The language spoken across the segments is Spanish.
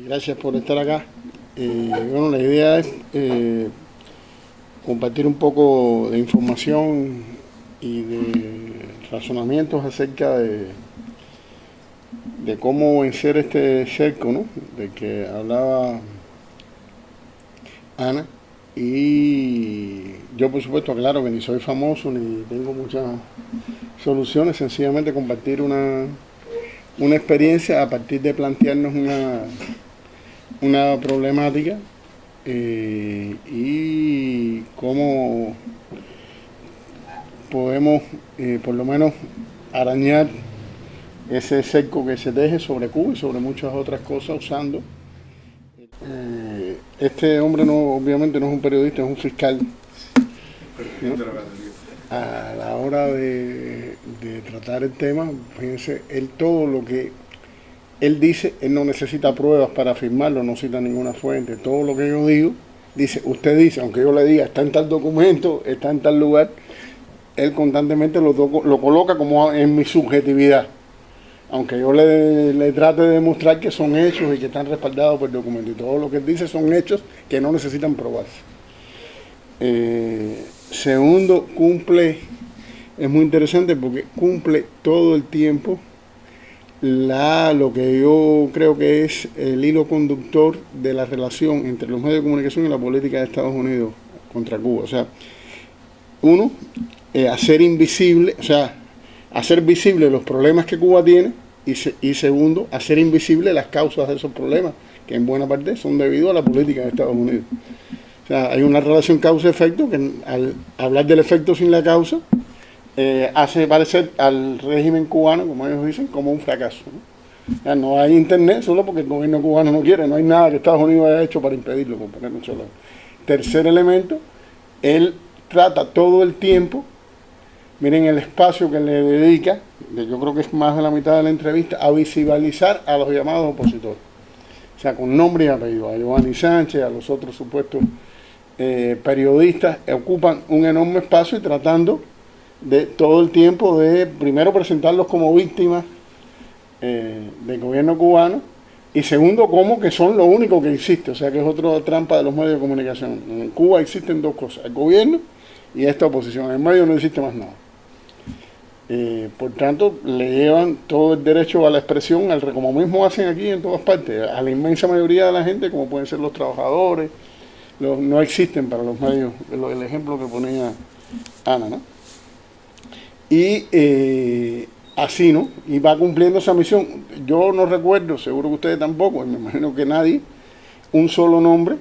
Gracias por estar acá. Bueno, la idea es compartir un poco de información y de razonamientos acerca de cómo vencer este cerco, ¿no?, de que hablaba Ana. Y yo, por supuesto, aclaro que ni soy famoso ni tengo muchas soluciones, sencillamente compartir una experiencia a partir de plantearnos una problemática y cómo podemos por lo menos arañar ese cerco que se teje sobre Cuba y sobre muchas otras cosas usando. Este hombre obviamente no es un periodista, es un fiscal, ¿no? A la hora de tratar el tema, fíjense, todo lo que él dice, él no necesita pruebas para afirmarlo, no cita ninguna fuente. Todo lo que yo digo, usted dice, aunque yo le diga, está en tal documento, está en tal lugar, él constantemente lo coloca como en mi subjetividad. Aunque yo le trate de demostrar que son hechos y que están respaldados por el documento. Y todo lo que él dice son hechos que no necesitan probarse. Segundo, es muy interesante porque cumple todo el tiempo lo que yo creo que es el hilo conductor de la relación entre los medios de comunicación y la política de Estados Unidos contra Cuba. O sea, uno, hacer visible los problemas que Cuba tiene y segundo, hacer invisible las causas de esos problemas, que en buena parte son debido a la política de Estados Unidos. O sea, hay una relación causa-efecto que al hablar del efecto sin la causa hace parecer al régimen cubano, como ellos dicen, como un fracaso, ¿no? O sea, no hay internet solo porque el gobierno cubano no quiere, no hay nada que Estados Unidos haya hecho para impedirlo, por poner un solo. Tercer elemento, él trata todo el tiempo, miren el espacio que le dedica, yo creo que es más de la mitad de la entrevista, a visibilizar a los llamados opositores. O sea, con nombre y apellido, a Giovanni Sánchez, a los otros supuestos periodistas, ocupan un enorme espacio y tratando de todo el tiempo de primero presentarlos como víctimas del gobierno cubano y segundo como que son lo único que existe, o sea que es otra trampa de los medios de comunicación. En Cuba existen dos cosas, el gobierno y esta oposición, en el medio no existe más nada. Por tanto, le llevan todo el derecho a la expresión, como mismo hacen aquí en todas partes, a la inmensa mayoría de la gente, como pueden ser los trabajadores, no existen para los medios, el ejemplo que ponía Ana, ¿no? Y así, ¿no? Y va cumpliendo esa misión. Yo no recuerdo, seguro que ustedes tampoco, y me imagino que nadie, un solo nombre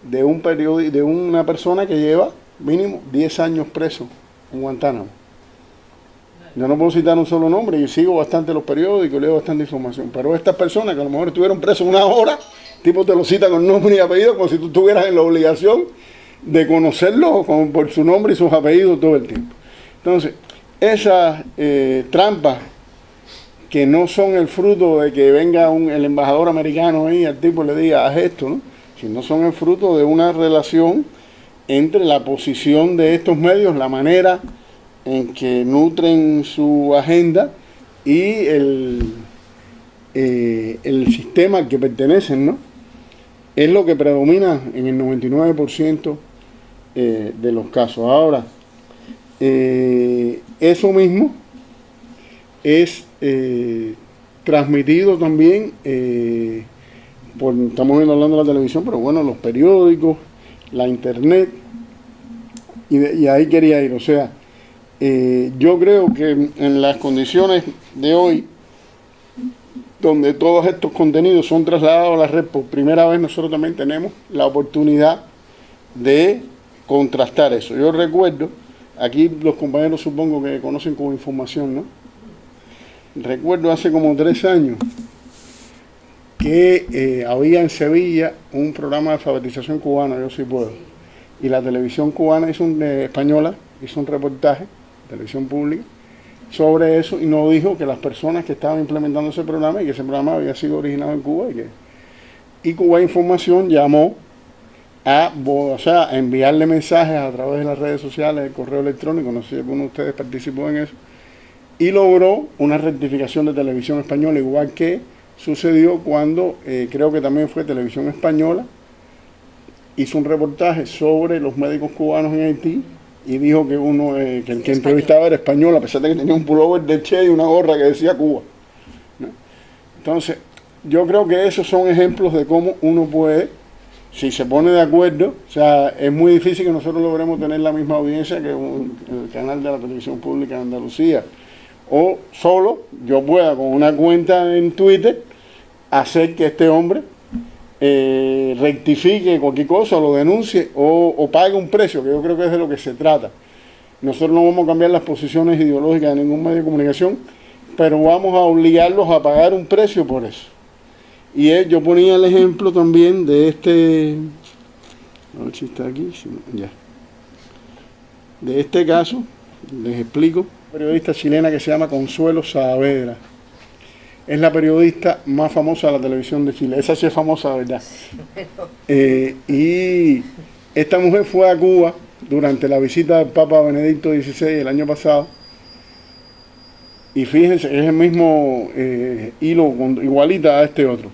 de un de una persona que lleva mínimo 10 años preso en Guantánamo. Yo no puedo citar un solo nombre, y sigo bastante los periódicos, leo bastante información, pero estas personas que a lo mejor estuvieron presos una hora, tipo te lo cita con nombre y apellido, como si tú estuvieras en la obligación de conocerlos por su nombre y sus apellidos todo el tiempo. Entonces, esas trampas que no son el fruto de que venga el embajador americano ahí al tipo le diga, haz esto, ¿no?, sino son el fruto de una relación entre la posición de estos medios, la manera en que nutren su agenda y el sistema al que pertenecen, ¿no? Es lo que predomina en el 99% de los casos. Ahora, eso mismo es transmitido también estamos hablando de la televisión, pero bueno, los periódicos, la internet, y ahí quería ir. O sea, yo creo que en las condiciones de hoy, donde todos estos contenidos son trasladados a la red por primera vez, nosotros también tenemos la oportunidad de contrastar eso. Yo recuerdo, aquí los compañeros supongo que conocen como información, ¿no? Recuerdo hace como 3 años que había en Sevilla un programa de alfabetización cubano, Yo Sí Puedo, y la televisión cubana española hizo un reportaje, televisión pública, sobre eso, y nos dijo que las personas que estaban implementando ese programa, y que ese programa había sido originado en Cuba, y Cuba Información llamó a enviarle mensajes a través de las redes sociales, el correo electrónico, no sé si alguno de ustedes participó en eso, y logró una rectificación de Televisión Española, igual que sucedió cuando, creo que también fue Televisión Española, hizo un reportaje sobre los médicos cubanos en Haití y dijo que que el que entrevistaba era español, a pesar de que tenía un pullover de Che y una gorra que decía Cuba, ¿no? Entonces, yo creo que esos son ejemplos de cómo uno puede, si se pone de acuerdo, o sea, es muy difícil que nosotros logremos tener la misma audiencia que el canal de la televisión pública de Andalucía, o solo yo pueda con una cuenta en Twitter hacer que este hombre rectifique cualquier cosa, o lo denuncie, o pague un precio, que yo creo que es de lo que se trata. Nosotros no vamos a cambiar las posiciones ideológicas de ningún medio de comunicación, pero vamos a obligarlos a pagar un precio por eso. Y yo ponía el ejemplo también de a ver si está aquí, ya. De este caso, les explico, una periodista chilena que se llama Consuelo Saavedra. Es la periodista más famosa de la televisión de Chile. Esa sí es famosa, ¿verdad? Y esta mujer fue a Cuba durante la visita del Papa Benedicto XVI el año pasado. Y fíjense, es el mismo hilo, igualita a este otro.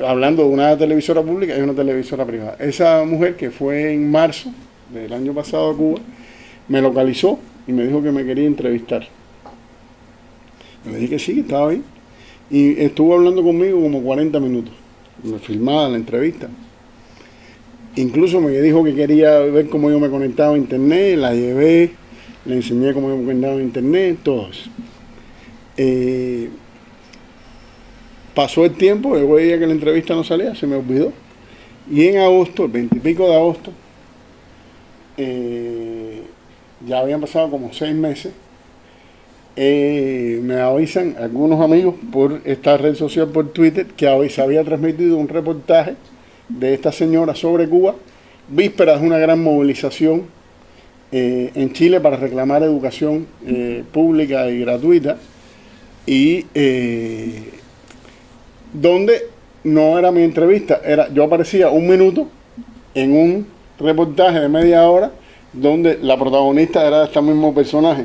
Hablando de una televisora pública y una televisora privada. Esa mujer, que fue en marzo del año pasado a Cuba, me localizó y me dijo que me quería entrevistar. Le dije que sí, que estaba ahí. Y estuvo hablando conmigo como 40 minutos. Me filmaba la entrevista. Incluso me dijo que quería ver cómo yo me conectaba a internet, la llevé, le enseñé cómo yo me conectaba a internet, todo eso. Pasó el tiempo, el día que la entrevista no salía, se me olvidó. Y en agosto, el 20 y pico de agosto, ya habían pasado como 6 meses, me avisan algunos amigos por esta red social, por Twitter, que se había transmitido un reportaje de esta señora sobre Cuba, vísperas de una gran movilización en Chile para reclamar educación pública y gratuita, y donde no era mi entrevista, yo aparecía un minuto en un reportaje de media hora, donde la protagonista era este mismo personaje,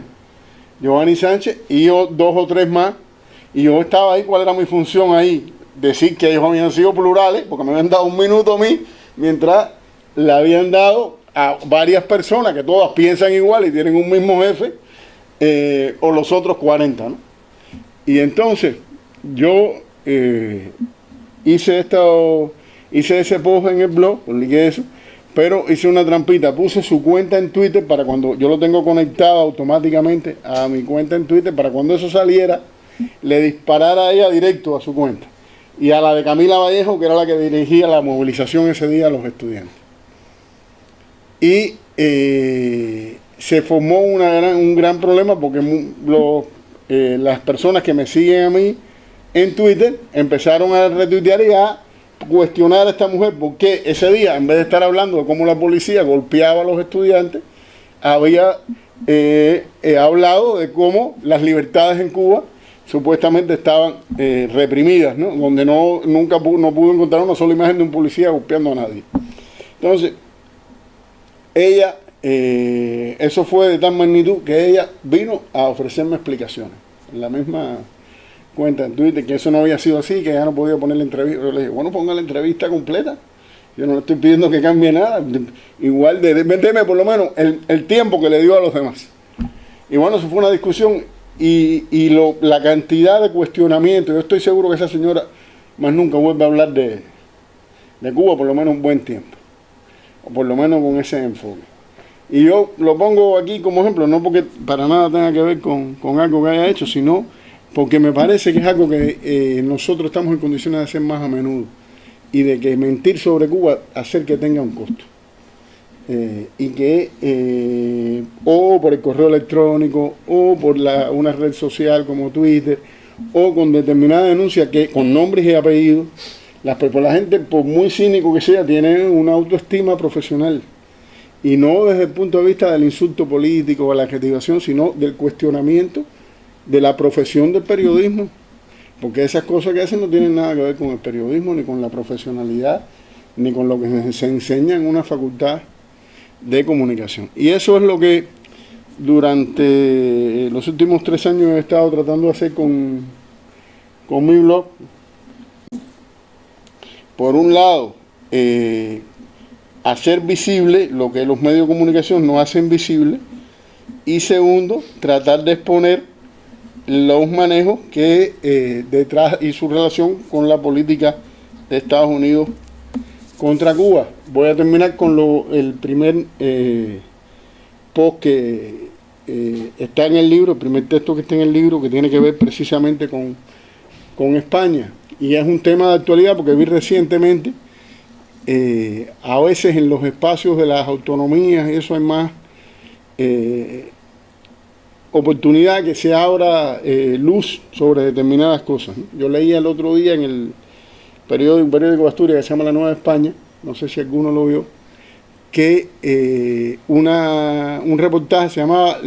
Giovanni Sánchez, y yo 2 o 3 más, y yo estaba ahí. ¿Cuál era mi función ahí? Decir que ellos habían sido plurales, porque me habían dado un minuto a mí, mientras le habían dado a varias personas que todas piensan igual y tienen un mismo jefe, o los otros 40, ¿no? Y entonces yo hice ese post en el blog, publiqué eso, pero hice una trampita, puse su cuenta en Twitter para cuando yo lo tengo conectado automáticamente a mi cuenta en Twitter, para cuando eso saliera, le disparara a ella directo a su cuenta. Y a la de Camila Vallejo, que era la que dirigía la movilización ese día a los estudiantes. Y se formó un gran problema, porque las personas que me siguen a mí en Twitter empezaron a retuitear y a cuestionar a esta mujer, porque ese día, en vez de estar hablando de cómo la policía golpeaba a los estudiantes, había hablado de cómo las libertades en Cuba supuestamente estaban reprimidas, ¿no? Donde nunca pudo encontrar una sola imagen de un policía golpeando a nadie. Entonces, ella, eso fue de tal magnitud que ella vino a ofrecerme explicaciones en la misma cuenta en Twitter, que eso no había sido así, que ya no podía poner la entrevista. Yo le dije, bueno, ponga la entrevista completa, yo no le estoy pidiendo que cambie nada, igual deme por lo menos el tiempo que le dio a los demás. Y bueno, eso fue una discusión, y la cantidad de cuestionamientos. Yo estoy seguro que esa señora más nunca vuelve a hablar de Cuba, por lo menos un buen tiempo, o por lo menos con ese enfoque. Y yo lo pongo aquí como ejemplo, no porque para nada tenga que ver con algo que haya hecho, sino porque me parece que es algo que nosotros estamos en condiciones de hacer más a menudo, y de que mentir sobre Cuba hacer que tenga un costo, y que o por el correo electrónico, o por una red social como Twitter, o con determinada denuncia que con nombres y apellidos, la gente, por muy cínico que sea, tiene una autoestima profesional, y no desde el punto de vista del insulto político o la adjetivación, sino del cuestionamiento de la profesión del periodismo, porque esas cosas que hacen no tienen nada que ver con el periodismo, ni con la profesionalidad, ni con lo que se enseña en una facultad de comunicación. Y eso es lo que durante los últimos 3 años he estado tratando de hacer con con mi blog. Por un lado, hacer visible lo que los medios de comunicación no hacen visible, y segundo, tratar de exponer los manejos que detrás y su relación con la política de Estados Unidos contra Cuba. Voy a terminar con el primer post que está en el libro, el primer texto que está en el libro, que tiene que ver precisamente con España. Y es un tema de actualidad porque vi recientemente, a veces en los espacios de las autonomías, eso hay más oportunidad que se abra luz sobre determinadas cosas, ¿no? Yo leía el otro día en el un periódico de Asturias que se llama La Nueva España, no sé si alguno lo vio, que un reportaje se llamaba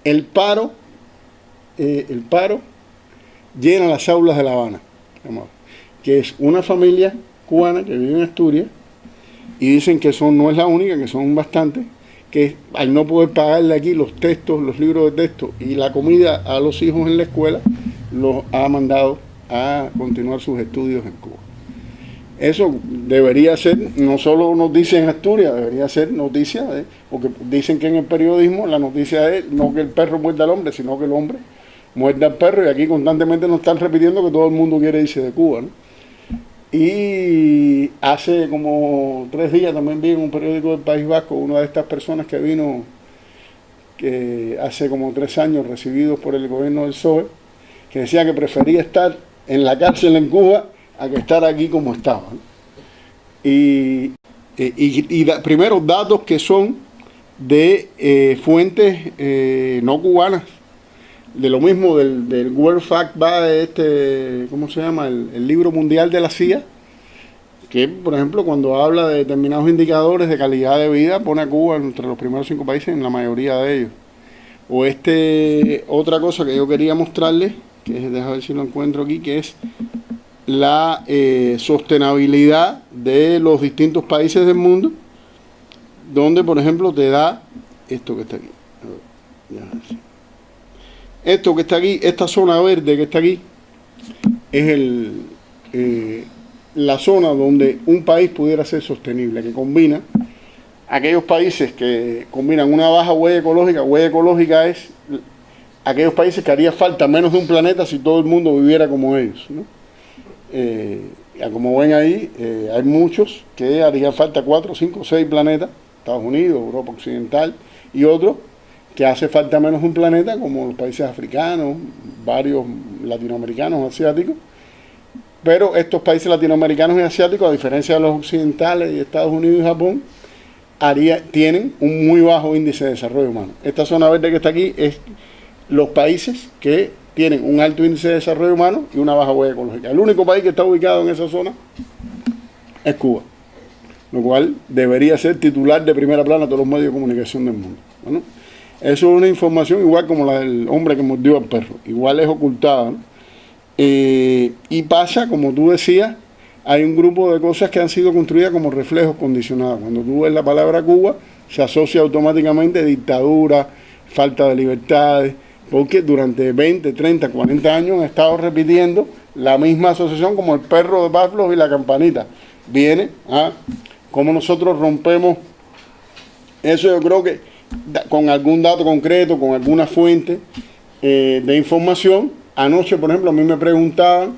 El paro llena las aulas de La Habana, que es una familia cubana que vive en Asturias, y dicen que no es la única, que son bastantes, que al no poder pagarle aquí los textos, los libros de texto y la comida a los hijos en la escuela, los ha mandado a continuar sus estudios en Cuba. Eso debería ser no solo noticia en Asturias, debería ser noticia, porque dicen que en el periodismo la noticia es no que el perro muerda al hombre, sino que el hombre muerda al perro, y aquí constantemente nos están repitiendo que todo el mundo quiere irse de Cuba, ¿no? Y hace como 3 días también vi en un periódico del País Vasco una de estas personas que vino, que hace como 3 años recibidos por el gobierno del PSOE, que decía que prefería estar en la cárcel en Cuba a que estar aquí como estaba, ¿no? Y primero datos que son de fuentes no cubanas, de lo mismo del World Fact, va de ¿cómo se llama? El libro mundial de la CIA, que por ejemplo cuando habla de determinados indicadores de calidad de vida pone a Cuba entre los primeros 5 países en la mayoría de ellos. O otra cosa que yo quería mostrarles, que es, déjame ver si lo encuentro aquí, que es la sostenibilidad de los distintos países del mundo, donde por ejemplo te da esto que está aquí. Esto que está aquí, esta zona verde que está aquí, es la zona donde un país pudiera ser sostenible, que combina aquellos países que combinan una baja huella ecológica. Huella ecológica es aquellos países que haría falta menos de un planeta si todo el mundo viviera como ellos, ¿no? Como ven ahí, hay muchos que harían falta 4, 5, 6 planetas, Estados Unidos, Europa Occidental, y otros que hace falta menos un planeta, como los países africanos, varios latinoamericanos, asiáticos. Pero estos países latinoamericanos y asiáticos, a diferencia de los occidentales y Estados Unidos y Japón, tienen un muy bajo índice de desarrollo humano. Esta zona verde que está aquí es los países que tienen un alto índice de desarrollo humano y una baja huella ecológica. El único país que está ubicado en esa zona es Cuba, lo cual debería ser titular de primera plana a todos los medios de comunicación del mundo. Bueno, eso es una información igual como la del hombre que mordió al perro, igual es ocultada, ¿no? Y pasa, como tú decías, hay un grupo de cosas que han sido construidas como reflejos condicionados. Cuando tú ves la palabra Cuba, se asocia automáticamente dictadura, falta de libertades, porque durante 20, 30, 40 años han estado repitiendo la misma asociación, como el perro de Pavlov y la campanita. Viene a cómo nosotros rompemos eso. Yo creo que con algún dato concreto, con alguna fuente de información. Anoche, por ejemplo, a mí me preguntaban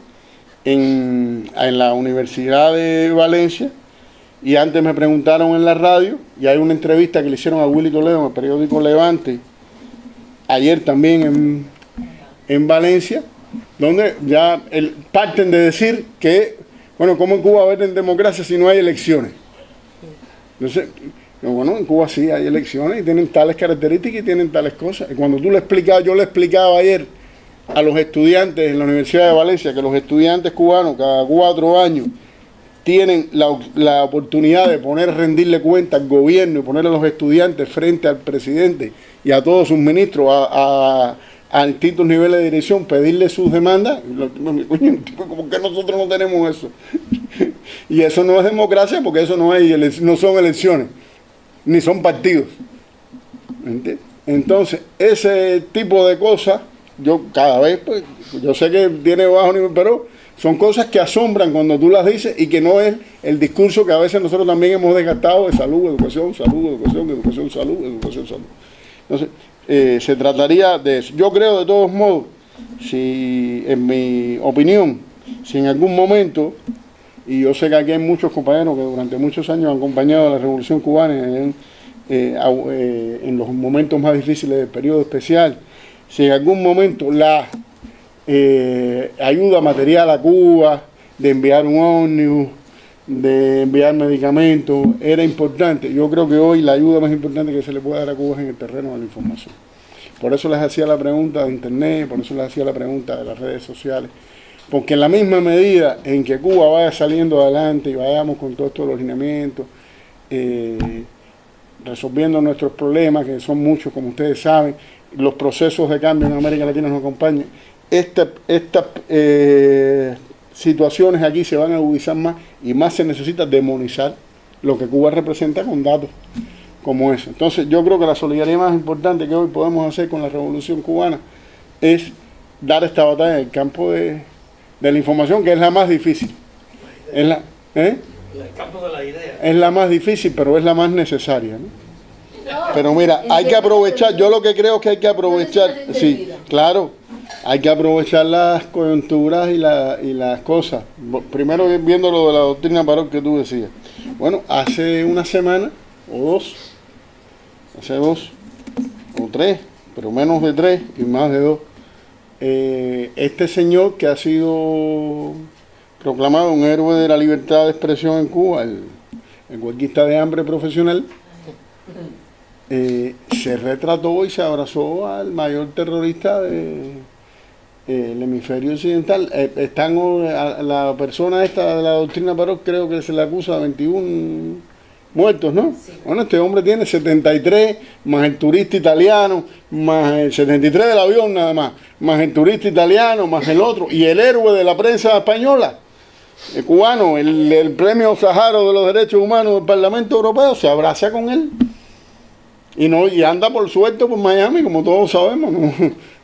en la Universidad de Valencia, y antes me preguntaron en la radio, y hay una entrevista que le hicieron a Willy Toledo en el periódico Levante, ayer también en Valencia, donde ya parten de decir que, bueno, ¿cómo en Cuba va a haber democracia si no hay elecciones? Entonces, bueno, en Cuba sí hay elecciones y tienen tales características y tienen tales cosas. Y cuando tú le explicabas, yo le explicaba ayer a los estudiantes en la Universidad de Valencia que los estudiantes cubanos cada 4 años tienen la oportunidad de rendirle cuenta al gobierno y poner a los estudiantes frente al presidente y a todos sus ministros a distintos niveles de dirección, pedirle sus demandas. ¿Por qué nosotros no tenemos eso? Y eso no es democracia, porque eso no son elecciones, ni son partidos. ¿Entiendes? Entonces, ese tipo de cosas, yo cada vez, pues, yo sé que tiene bajo nivel, pero son cosas que asombran cuando tú las dices y que no es el discurso que a veces nosotros también hemos desgastado de salud, educación, salud, educación, educación, salud, educación, salud. Entonces, se trataría de eso. Yo creo de todos modos, si en mi opinión, si en algún momento, y yo sé que aquí hay muchos compañeros que durante muchos años han acompañado a la Revolución Cubana en los momentos más difíciles del periodo especial, si en algún momento la ayuda material a Cuba, de enviar un ómnibus, de enviar medicamentos, era importante. Yo creo que hoy la ayuda más importante que se le puede dar a Cuba es en el terreno de la información. Por eso les hacía la pregunta de internet, por eso les hacía la pregunta de las redes sociales, porque en la misma medida en que Cuba vaya saliendo adelante y vayamos con todos estos lineamientos, resolviendo nuestros problemas, que son muchos, como ustedes saben, los procesos de cambio en América Latina nos acompañan, estas situaciones aquí se van a agudizar más y más se necesita demonizar lo que Cuba representa con datos como eso. Entonces yo creo que la solidaridad más importante que hoy podemos hacer con la Revolución Cubana es dar esta batalla en el campo de la información, que es la más difícil. El campo de la idea. Es la más difícil, pero es la más necesaria, ¿no? Pero mira, hay que aprovechar, yo lo que creo es que hay que aprovechar, sí, claro, hay que aprovechar las coyunturas y las cosas. Primero viendo lo de la doctrina Parot que tú decías. Bueno, hace una semana o dos, hace 2 o 3, pero menos de 3 y más de 2, este señor que ha sido proclamado un héroe de la libertad de expresión en Cuba, el huelguista de hambre profesional, se retrató y se abrazó al mayor terrorista del hemisferio occidental. La persona esta de la doctrina Parot, creo que se le acusa de 21 muertos, ¿no? Sí. Bueno, este hombre tiene 73, más el turista italiano, más el 73 del avión nada más el turista italiano, más el otro, y el héroe de la prensa española, el cubano, el premio Sájarov de los derechos humanos del Parlamento Europeo, se abraza con él. Y anda por suerte por Miami, como todos sabemos.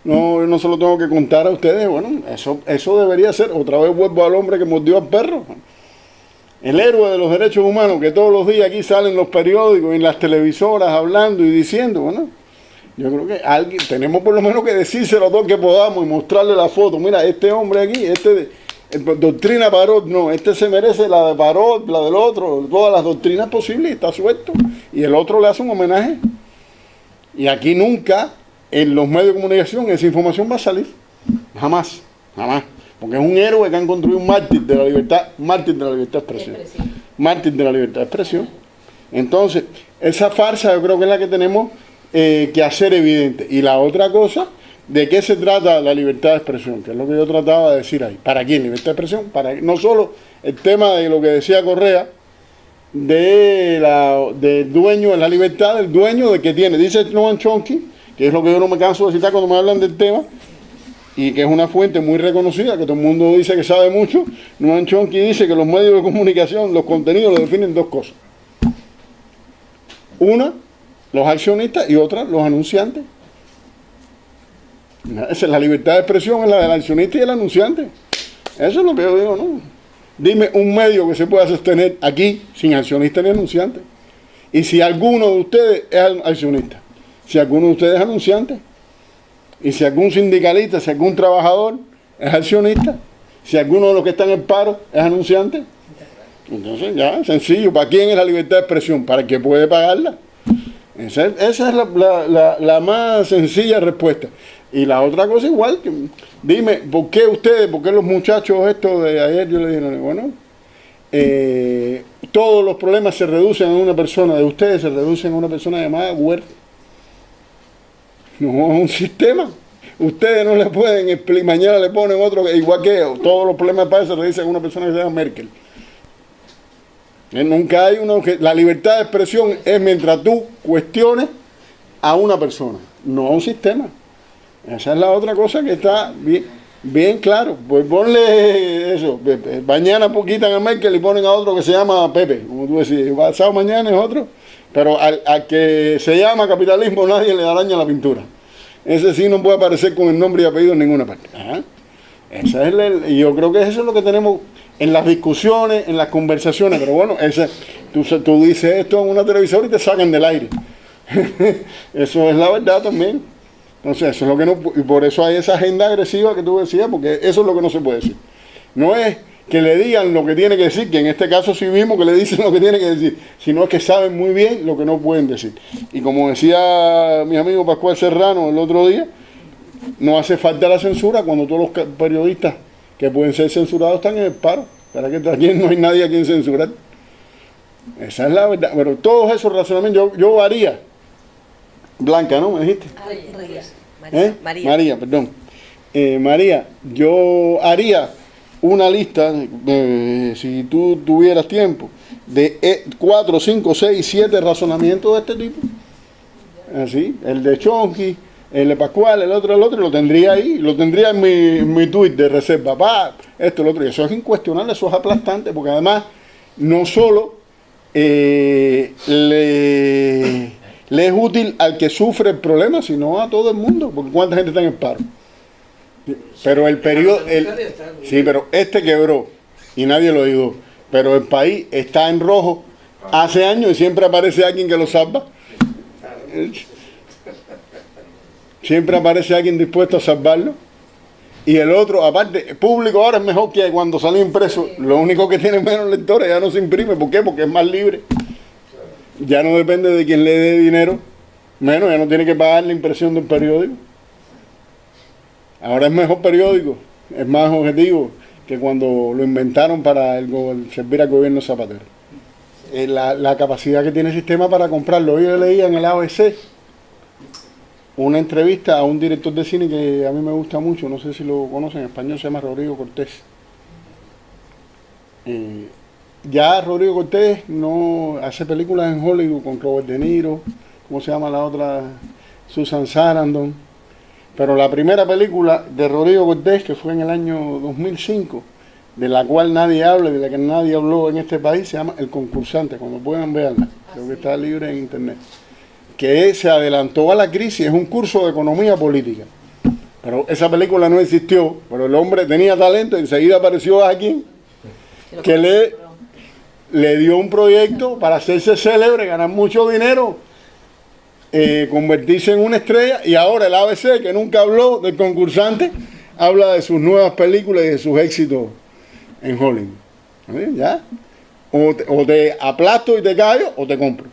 No se lo tengo que contar a ustedes. Bueno, eso debería ser. Otra vez vuelvo al hombre que mordió al perro. El héroe de los derechos humanos, que todos los días aquí salen los periódicos y en las televisoras hablando y diciendo, bueno, yo creo que tenemos por lo menos que decírselo a todos que podamos y mostrarle la foto. Mira, este hombre aquí, doctrina Parot, no, este se merece la de Parot, la del otro, todas las doctrinas posibles, y está suelto. Y el otro le hace un homenaje. Y aquí nunca, en los medios de comunicación, esa información va a salir. Jamás, jamás. Porque es un héroe que han construido un mártir de la libertad de expresión. Mártir de la libertad de expresión. Entonces, esa farsa yo creo que es la que tenemos que hacer evidente. Y la otra cosa, ¿de qué se trata la libertad de expresión? Que es lo que yo trataba de decir ahí. ¿Para quién? Libertad de expresión. No solo el tema de lo que decía Correa, del dueño de la libertad, del dueño de que tiene. Dice Noam Chomsky, que es lo que yo no me canso de citar cuando me hablan del tema, y que es una fuente muy reconocida, que todo el mundo dice que sabe mucho. Noam Chomsky dice que los medios de comunicación, los contenidos los definen dos cosas. Una, los accionistas, y otra, los anunciantes. Esa es la libertad de expresión, es la del accionista y el anunciante. Eso es lo que yo digo, ¿no? Dime un medio que se pueda sostener aquí sin accionista ni anunciante. Y si alguno de ustedes es accionista, si alguno de ustedes es anunciante, y si algún sindicalista, si algún trabajador es accionista, si alguno de los que están en paro es anunciante, entonces ya, sencillo. ¿Para quién es la libertad de expresión? Para el que puede pagarla. Esa es la más sencilla respuesta. Y la otra cosa igual, que, dime, ¿por qué los muchachos estos de ayer, yo le dije, bueno, todos los problemas se reducen a una persona, de ustedes se reducen a una persona llamada huerta? No, es un sistema. Ustedes no le pueden explicar, mañana le ponen otro, igual que todos los problemas de paz se reducen a una persona que se llama Merkel. Nunca hay la libertad de expresión es mientras tú cuestiones a una persona, no a un sistema. Esa es la otra cosa que está bien claro. Pues ponle eso. Mañana quitan a Merkel y ponen a otro que se llama Pepe, como tú decías. Pasado mañana es otro. Pero al que se llama capitalismo nadie le araña la pintura. ese sí no puede aparecer con el nombre y apellido en ninguna parte. Ajá. Esa es y yo creo que eso es lo que tenemos en las discusiones, en las conversaciones, pero bueno, tú dices esto en una televisora y te sacan del aire. Eso es la verdad también. Entonces, eso es lo que no, y por eso hay esa agenda agresiva que tú decías, porque eso es lo que no se puede decir. No es que le digan lo que tiene que decir, que en este caso sí vimos que le dicen lo que tiene que decir, sino es que saben muy bien lo que no pueden decir. Y como decía mi amigo Pascual Serrano el otro día, no hace falta la censura cuando todos los periodistas que pueden ser censurados están en el paro. Para que aquí no hay nadie a quien censurar. Esa es la verdad. Pero todos esos razonamientos, yo haría. Blanca, ¿no? ¿Me dijiste? María, perdón. María, yo haría una lista, si tú tuvieras tiempo, de 4, 5, 6, 7 razonamientos de este tipo. Así, el de Chonky, el de Pascual, el otro, y lo tendría ahí, lo tendría en mi tuit de reserva, esto, el otro, y eso es incuestionable, eso es aplastante, porque además no solo le es útil al que sufre el problema, sino a todo el mundo, porque cuánta gente está en el paro. Pero el periodo, sí, pero este quebró y nadie lo ayudó, pero el país está en rojo hace años y siempre aparece alguien que lo salva. Siempre aparece alguien dispuesto a salvarlo. Y el otro, aparte, el público ahora es mejor que cuando salí impreso. Lo único que tiene menos lectores, ya no se imprime. ¿Por qué? Porque es más libre. Ya no depende de quien le dé dinero. Menos, ya no tiene que pagar la impresión del periódico. Ahora es mejor periódico, es más objetivo que cuando lo inventaron para servir al gobierno Zapatero. La capacidad que tiene el sistema para comprarlo. Hoy yo leía en el ABC una entrevista a un director de cine que a mí me gusta mucho, no sé si lo conocen, en español se llama Rodrigo Cortés. Ya Rodrigo Cortés no hace películas en Hollywood con Robert De Niro, ¿cómo se llama la otra? Susan Sarandon. Pero la primera película de Rodrigo Cortés, que fue en el año 2005, de la cual nadie habla, de la que nadie habló en este país, se llama El Concursante, cuando puedan verla, creo que está libre en internet. Que se adelantó a la crisis, es un curso de economía política. Pero esa película no existió, pero el hombre tenía talento y enseguida apareció alguien que le dio un proyecto para hacerse célebre, ganar mucho dinero, convertirse en una estrella, y ahora el ABC, que nunca habló del Concursante, habla de sus nuevas películas y de sus éxitos en Hollywood. ¿Ya? O te aplasto y te callo, o te compro.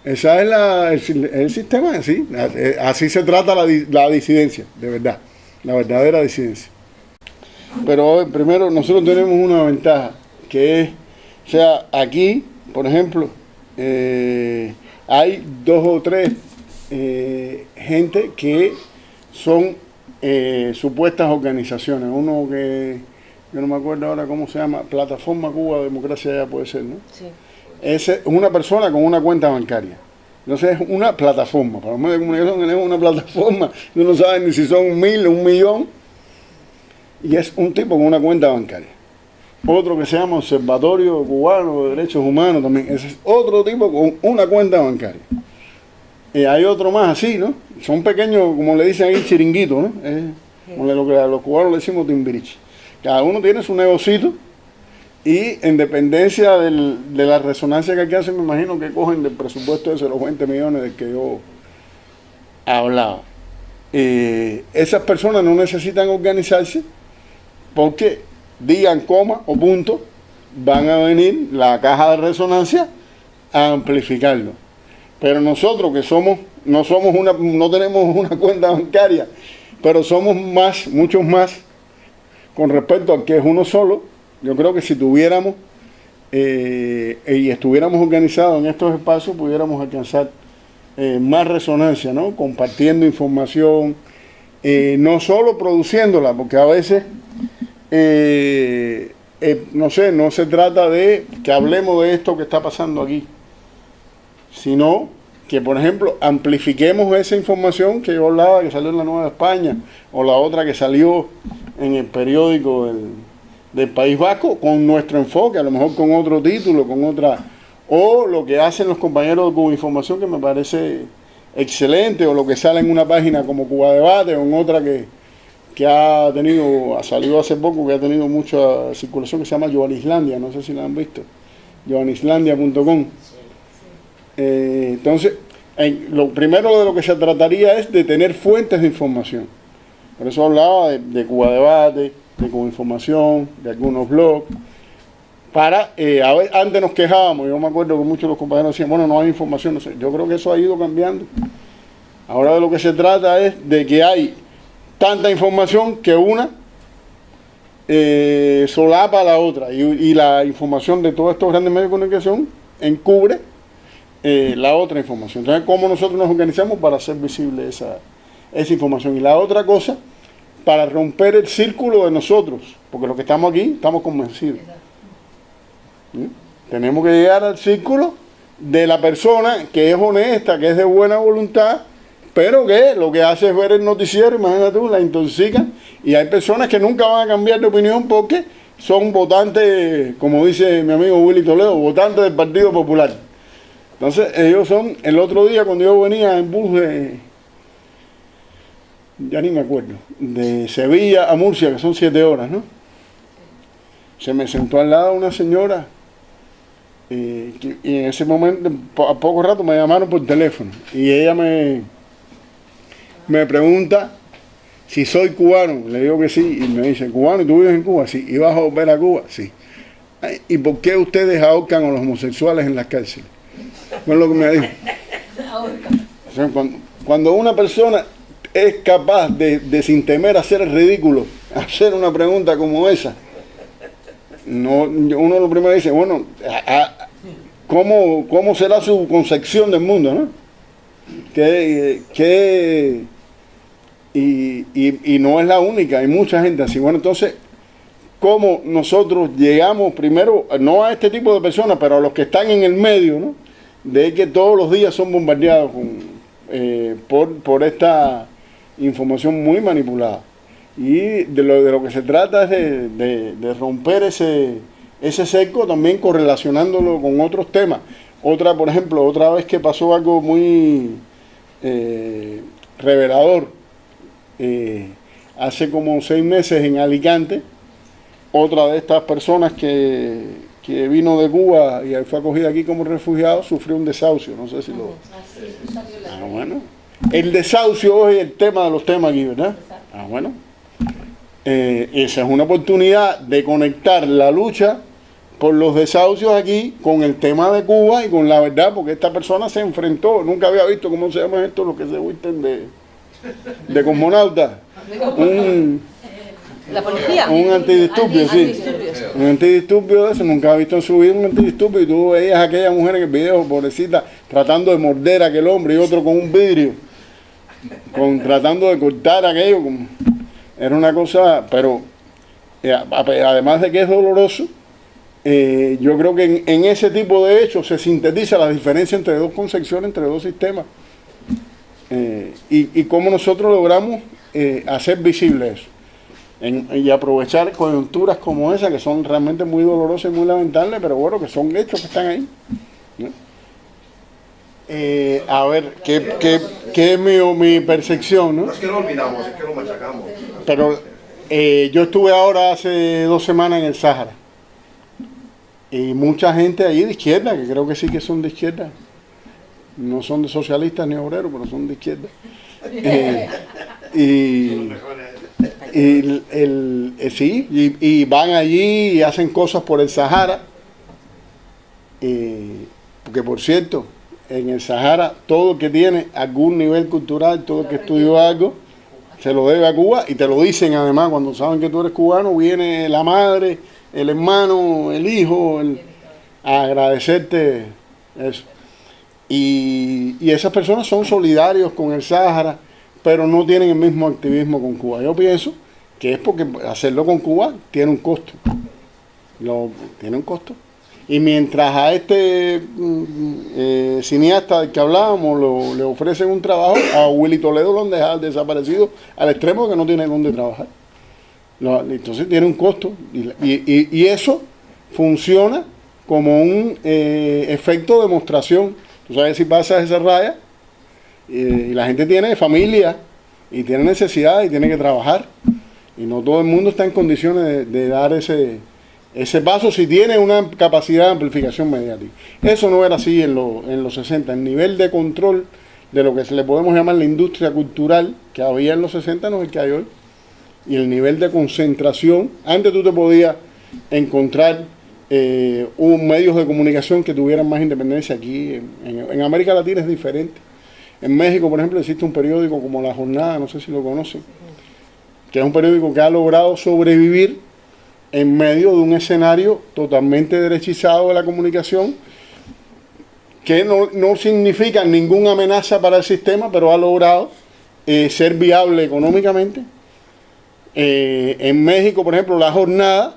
Esa es el sistema así. Así se trata la disidencia, de verdad. La verdadera disidencia. Pero primero nosotros tenemos una ventaja, que es, o sea, aquí, por ejemplo, hay 2 o 3 gente que son supuestas organizaciones. Uno que, yo no me acuerdo ahora cómo se llama, Plataforma Cuba Democracia Ya puede ser, ¿no? Sí. Es una persona con una cuenta bancaria. Entonces es una plataforma. Para los medios de comunicación es una plataforma. Tú no sabes ni si son 1000 o 1.000.000. Y es un tipo con una cuenta bancaria. Otro que se llama Observatorio Cubano de Derechos Humanos también. Ese es otro tipo con una cuenta bancaria. Y hay otro más así, ¿no? Son pequeños, como le dicen ahí, chiringuitos, ¿no? Como lo que a los cubanos le decimos timbiriche. Cada uno tiene su negocito. Y en dependencia de la resonancia que aquí hacen, me imagino que cogen del presupuesto de los 20 millones del que yo hablaba. Esas personas no necesitan organizarse porque digan coma o punto, van a venir la caja de resonancia a amplificarlo. Pero nosotros que no tenemos una cuenta bancaria, pero somos más, muchos más, con respecto al que es uno solo. Yo creo que si tuviéramos y estuviéramos organizados en estos espacios, pudiéramos alcanzar más resonancia, ¿no? Compartiendo información, no solo produciéndola, porque a veces, no sé, no se trata de que hablemos de esto que está pasando aquí, sino que, por ejemplo, amplifiquemos esa información que yo hablaba, que salió en la Nueva España, o la otra que salió en el periódico del País Vasco, con nuestro enfoque, a lo mejor con otro título, con otra, o lo que hacen los compañeros de Cuba Información, que me parece excelente, o lo que sale en una página como Cuba Debate o en otra que ha salido hace poco, que ha tenido mucha circulación, que se llama Joanislandia, no sé si la han visto, joanislandia.com. Entonces, lo primero de lo que se trataría es de tener fuentes de información. Por eso hablaba de Cuba Debate, de Cuba Información, de algunos blogs. Antes nos quejábamos, yo me acuerdo que muchos de los compañeros decían, bueno, no hay información, no sé. Yo creo que eso ha ido cambiando. Ahora de lo que se trata es de que hay tanta información que una solapa a la otra, y la información de todos estos grandes medios de comunicación encubre la otra información. Entonces, ¿cómo nosotros nos organizamos para hacer visible esa información? Y la otra cosa, para romper el círculo de nosotros, porque los que estamos aquí estamos convencidos. ¿Sí? Tenemos que llegar al círculo de la persona que es honesta, que es de buena voluntad, pero que lo que hace es ver el noticiero, imagínate tú, la intoxican, y hay personas que nunca van a cambiar de opinión porque son votantes, como dice mi amigo Willy Toledo, votantes del Partido Popular. Entonces ellos son, el otro día cuando yo venía en bus ya ni me acuerdo, de Sevilla a Murcia, que son 7 horas, ¿no? Se me sentó al lado una señora, y en ese momento, a poco rato me llamaron por teléfono, y ella me pregunta si soy cubano. Le digo que sí, y me dice, ¿cubano? ¿Y tú vives en Cuba? Sí. ¿Y vas a volver a Cuba? Sí. ¿Y por qué ustedes ahorcan a los homosexuales en las cárceles? Fue lo que me dijo. O sea, cuando una persona es capaz de sin temer hacer el ridículo, hacer una pregunta como esa, uno lo primero dice, bueno, ¿cómo será su concepción del mundo, no? Y no es la única, hay mucha gente así. Bueno, entonces, ¿cómo nosotros llegamos primero, no a este tipo de personas, pero a los que están en el medio, ¿no? De que todos los días son bombardeados por esta información muy manipulada? Y de lo que se trata es de romper ese cerco, también correlacionándolo con otros temas. Por ejemplo, otra vez que pasó algo muy revelador, hace como 6 meses en Alicante, otra de estas personas que vino de Cuba y fue acogida aquí como refugiado, sufrió un desahucio, no sé si lo... Bueno, el desahucio es el tema de los temas aquí, ¿verdad? Bueno, esa es una oportunidad de conectar la lucha por los desahucios aquí con el tema de Cuba y con la verdad, porque esta persona se enfrentó, nunca había visto, ¿cómo se llama esto? Los que se visten de cosmonauta. La policía. Un antidisturbio, sí. Un antidisturbio de eso, nunca había visto en su vida un antidisturbio, y tú veías a aquella mujer en el video, pobrecita, tratando de morder a aquel hombre, y otro con un vidrio, tratando de cortar aquello. Era una cosa, pero además de que es doloroso, yo creo que en ese tipo de hechos se sintetiza la diferencia entre dos concepciones, entre dos sistemas, y cómo nosotros logramos hacer visible eso, y aprovechar coyunturas como esa, que son realmente muy dolorosas y muy lamentables, pero bueno, que son hechos que están ahí, ¿no? A ver, ¿qué es mi percepción, ¿no? No es que lo olvidamos, es que lo machacamos. Pero yo estuve ahora hace 2 semanas en el Sáhara, y mucha gente ahí de izquierda, que creo que sí que son de izquierda, no son de socialistas ni obreros, pero son de izquierda, y van allí y hacen cosas por el Sahara, porque por cierto, en el Sahara todo el que tiene algún nivel cultural, todo el que estudió algo, se lo debe a Cuba, y te lo dicen además cuando saben que tú eres cubano, viene la madre, el hermano, el hijo, a agradecerte eso. Y esas personas son solidarios con el Sáhara, pero no tienen el mismo activismo con Cuba. Yo pienso que es porque hacerlo con Cuba tiene un costo. Tiene un costo. Y mientras a este cineasta del que hablábamos le ofrecen un trabajo, a Willy Toledo lo han dejado desaparecido al extremo de que no tiene dónde trabajar. Entonces tiene un costo. Y eso funciona como un efecto de demostración. Tú sabes, si pasas esa raya Y la gente tiene familia y tiene necesidad y tiene que trabajar. Y no todo el mundo está en condiciones de dar ese paso si tiene una capacidad de amplificación mediática. Eso no era así en los 60. El nivel de control de lo que se le podemos llamar la industria cultural que había en los 60 no es el que hay hoy. Y el nivel de concentración, antes tú te podías encontrar medios de comunicación que tuvieran más independencia. Aquí en América Latina es diferente. En México, por ejemplo, existe un periódico como La Jornada, no sé si lo conocen, que es un periódico que ha logrado sobrevivir en medio de un escenario totalmente derechizado de la comunicación, que no significa ninguna amenaza para el sistema, pero ha logrado ser viable económicamente. En México, por ejemplo, La Jornada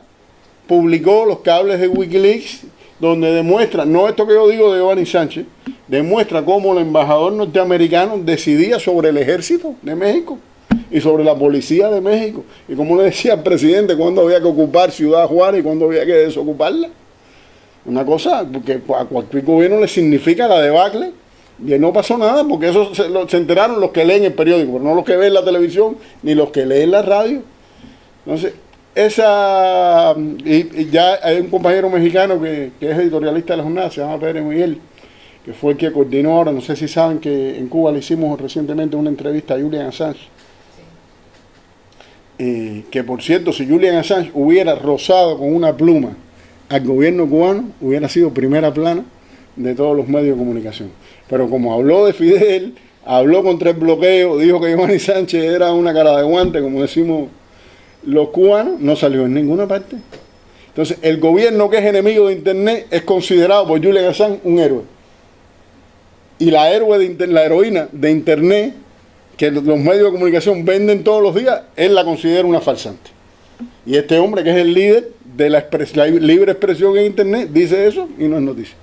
publicó los cables de Wikileaks, donde demuestra, no esto que yo digo de Giovanni Sánchez, demuestra cómo el embajador norteamericano decidía sobre el ejército de México y sobre la policía de México, y como le decía al presidente cuándo había que ocupar Ciudad Juárez y cuándo había que desocuparla. Una cosa que a cualquier gobierno le significa la debacle, y no pasó nada, porque eso se enteraron los que leen el periódico, pero no los que ven la televisión, ni los que leen la radio. Entonces, y ya hay un compañero mexicano que es editorialista de La Jornada, se llama Pedro Miguel, que fue el que coordinó ahora, no sé si saben que en Cuba le hicimos recientemente una entrevista a Julian Assange. Que por cierto, si Julian Assange hubiera rozado con una pluma al gobierno cubano, hubiera sido primera plana de todos los medios de comunicación. Pero como habló de Fidel, habló contra el bloqueo, dijo que Giovanni Sánchez era una cara de guante, como decimos los cubanos, no salió en ninguna parte. Entonces, el gobierno que es enemigo de Internet es considerado por Julian Assange un héroe. Y la heroína de Internet, que los medios de comunicación venden todos los días, él la considera una farsante. Y este hombre, que es el líder de la libre expresión en Internet, dice eso y no es noticia.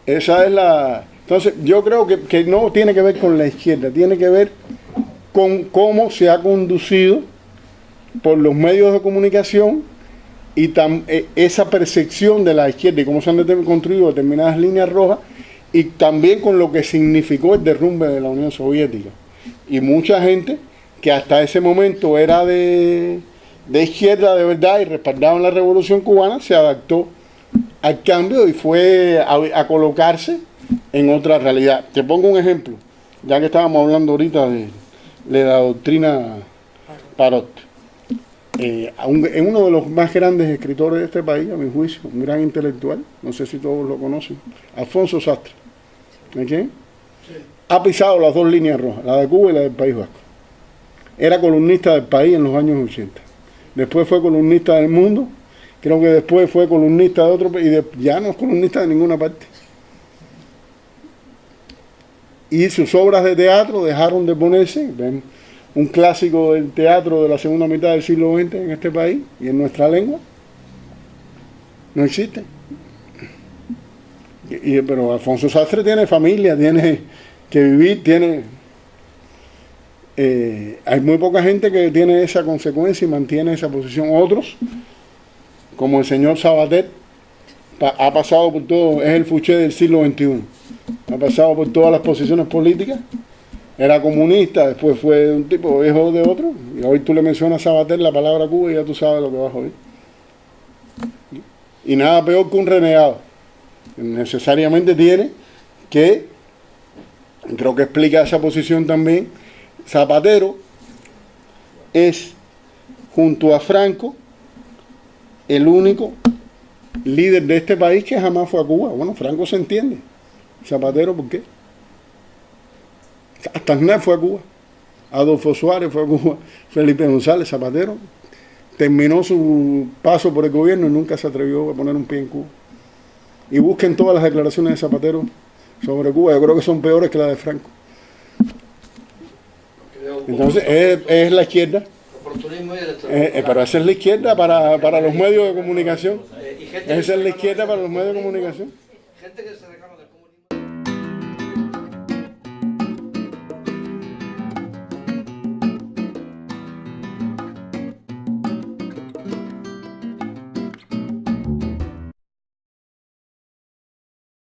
Esa es la... Entonces, yo creo que no tiene que ver con la izquierda, tiene que ver con cómo se ha conducido por los medios de comunicación y esa percepción de la izquierda y cómo se han construido determinadas líneas rojas, y también con lo que significó el derrumbe de la Unión Soviética. Y mucha gente que hasta ese momento era de izquierda de verdad y respaldaba la Revolución Cubana, se adaptó al cambio y fue a colocarse en otra realidad. Te pongo un ejemplo, ya que estábamos hablando ahorita de la doctrina Parot. En uno de los más grandes escritores de este país, a mi juicio, un gran intelectual, no sé si todos lo conocen, Alfonso Sastre, ¿okay? Ha pisado las dos líneas rojas, la de Cuba y la del País Vasco. Era columnista del País en los años 80. Después fue columnista del Mundo, creo que después fue columnista de otro país, y ya no es columnista de ninguna parte. Y sus obras de teatro dejaron de ponerse. Ven, un clásico del teatro de la segunda mitad del siglo XX en este país y en nuestra lengua no existe. Pero Alfonso Sastre tiene familia, tiene que vivir, hay muy poca gente que tiene esa consecuencia y mantiene esa posición. Otros, como el señor Sabater, ha pasado por todo, es el Fouché del siglo XXI, ha pasado por todas las posiciones políticas. Era comunista, después fue un tipo hijo de otro, y hoy tú le mencionas a Sabater la palabra Cuba y ya tú sabes lo que vas a oír. Y nada peor que un renegado. Necesariamente tiene que, creo que explica esa posición también, Zapatero es, junto a Franco, el único líder de este país que jamás fue a Cuba. Bueno, Franco se entiende. Zapatero, ¿por qué? Hasta Aznar fue a Cuba, Adolfo Suárez fue a Cuba, Felipe González. Zapatero terminó su paso por el gobierno y nunca se atrevió a poner un pie en Cuba. Y busquen todas las declaraciones de Zapatero sobre Cuba, yo creo que son peores que las de Franco. Entonces es la izquierda, pero esa es la izquierda para los medios de comunicación. Esa es la izquierda para los medios de comunicación. Gente que se reclama del